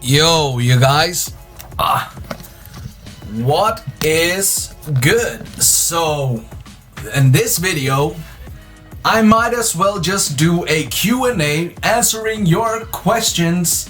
Yo, you guys. What is good? So, in this video, I might as well just do a Q&A answering your questions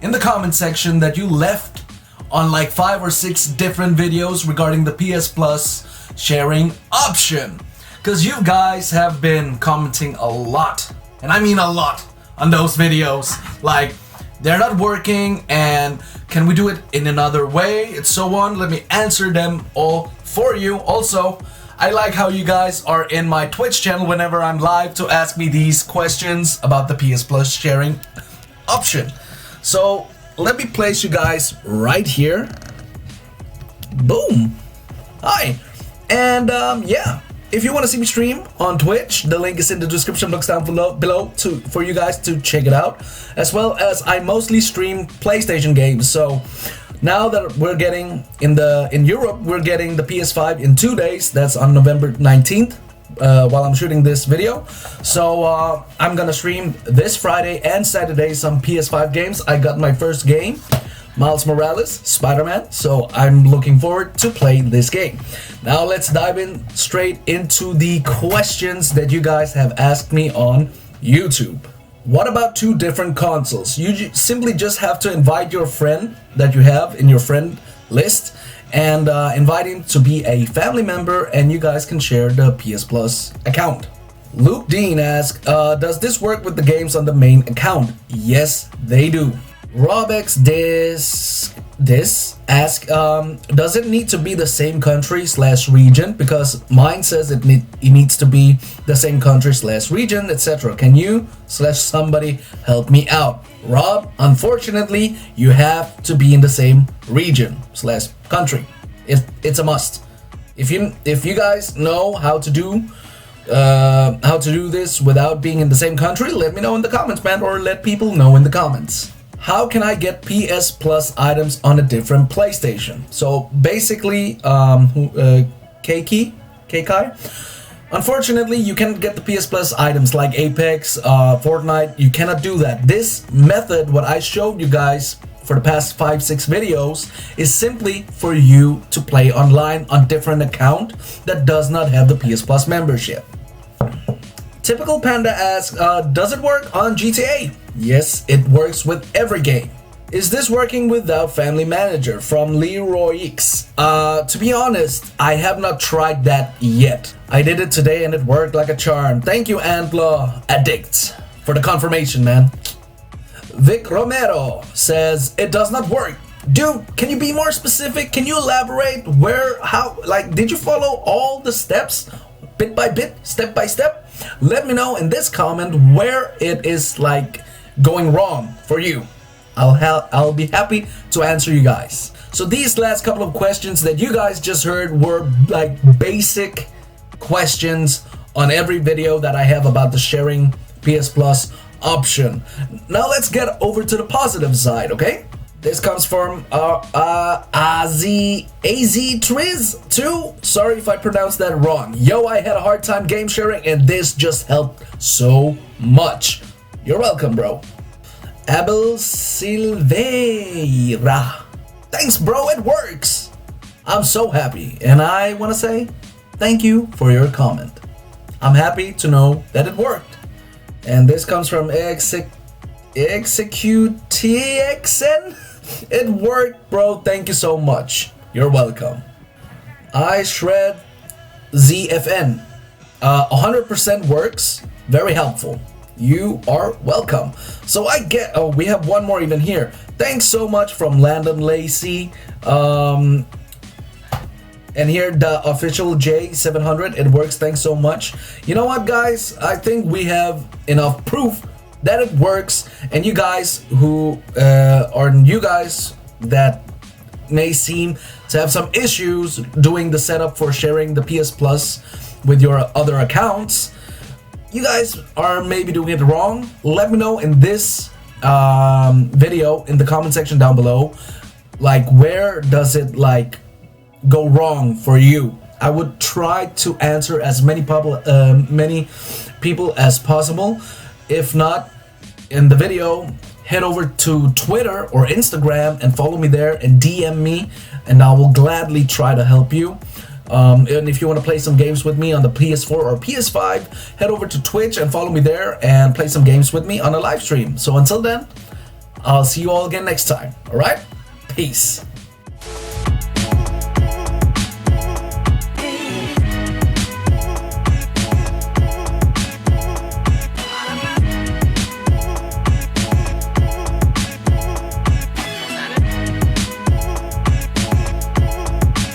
in the comment section that you left on like 5 or 6 different videos regarding the PS Plus sharing option. Because you guys have been commenting a lot, and I mean a lot, on those videos. Like, they're not working, and can we do it in another way, and so on. Let me answer them all for you. Also, I like how you guys are in my Twitch channel whenever I'm live to ask me these questions about the PS Plus sharing option. So let me place you guys right here. Boom. Hi. And yeah, if you want to see me stream on Twitch, the link is in the description box down below for you guys to check it out. As well as I mostly stream PlayStation games. So now that we're getting in Europe, we're getting the PS5 in 2 days. That's on November 19th. While I'm shooting this video. So I'm gonna stream this Friday and Saturday some PS5 games. I got my first game, Miles Morales, Spider-Man, so I'm looking forward to playing this game. Now let's dive in straight into the questions that you guys have asked me on YouTube. What about 2 different consoles? You simply just have to invite your friend that you have in your friend list and invite him to be a family member, and you guys can share the PS Plus account. Luke Dean asks, does this work with the games on the main account? Yes, they do. Robex asks, does it need to be the same country/region? Because mine says it needs to be the same country/region, etc. Can you/somebody help me out? Rob, unfortunately, you have to be in the same region/country. It's a must. If you guys know how to do this without being in the same country, let me know in the comments, man, or let people know in the comments. How can I get PS Plus items on a different PlayStation? So basically, Kai, unfortunately, you can't get the PS Plus items like Apex, Fortnite. You cannot do that. This method, what I showed you guys for the past 5-6 videos, is simply for you to play online on different account that does not have the PS Plus membership. Typical Panda asks, does it work on GTA? Yes, it works with every game. Is this working without Family Manager? From Leroy X. To be honest, I have not tried that yet. I did it today and it worked like a charm. Thank you, Antlaw Addict, for the confirmation, man. Vic Romero says, it does not work. Dude, can you be more specific? Can you elaborate how, did you follow all the steps? Bit by bit, step by step? Let me know in this comment where it is going wrong for you. I'll be happy to answer you guys. So these last couple of questions that you guys just heard were basic questions on every video that I have about the sharing PS Plus option. Now let's get over to the positive side, okay? This comes from AZ Triz2. Sorry if I pronounced that wrong. Yo, I had a hard time game sharing and this just helped so much. You're welcome, bro. Abel Silveira. Thanks, bro, it works. I'm so happy, and I want to say thank you for your comment. I'm happy to know that it worked. And this comes from Executexn. It worked, bro. Thank you so much. You're welcome. I Shred ZFN. 100% works. Very helpful. You are welcome. So we have one more even here. Thanks so much from Landon Lacey. And here the official J700. It works. Thanks so much. You know what, guys? I think we have enough proof that it works, and you guys that may seem to have some issues doing the setup for sharing the PS Plus with your other accounts, you guys are maybe doing it wrong. Let me know in this video in the comment section down below, where does it go wrong for you. I would try to answer as many people as possible. If not, in the video, head over to Twitter or Instagram and follow me there and DM me, and I will gladly try to help you. And if you want to play some games with me on the PS4 or PS5, head over to Twitch and follow me there and play some games with me on a live stream. So until then, I'll see you all again next time. All right? Peace.